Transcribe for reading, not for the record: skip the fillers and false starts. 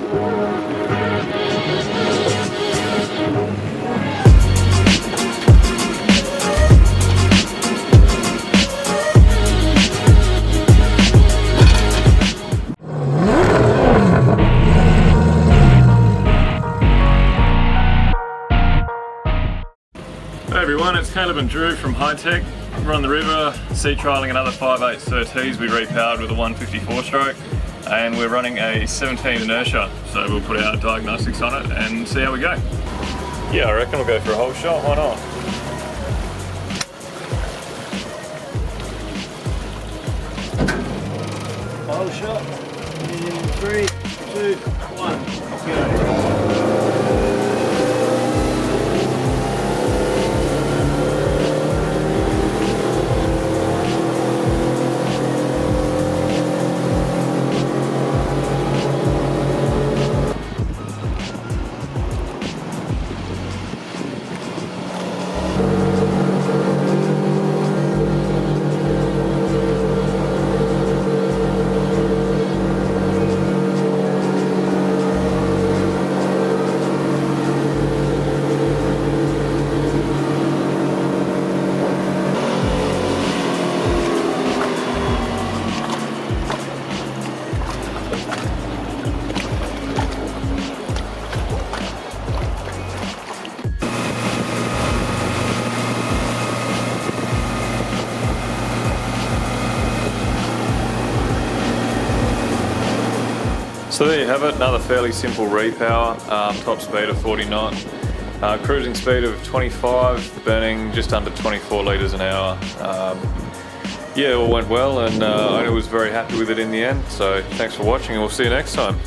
Hey everyone, it's Caleb and Drew from Hitech. We're on the river, sea trialling another 5.8 Surtees we repowered with a 150 four-stroke, and we're running a 17 inertia, so we'll put our diagnostics on it and see how we go. Yeah, I reckon we'll go for a whole shot, why not? Whole shot in 3, 2, 1, go. So there you have it, another fairly simple repower, top speed of 40 knot, cruising speed of 25, burning just under 24 litres an hour. Yeah, all went well, and I was very happy with it in the end, so thanks for watching and we'll see you next time.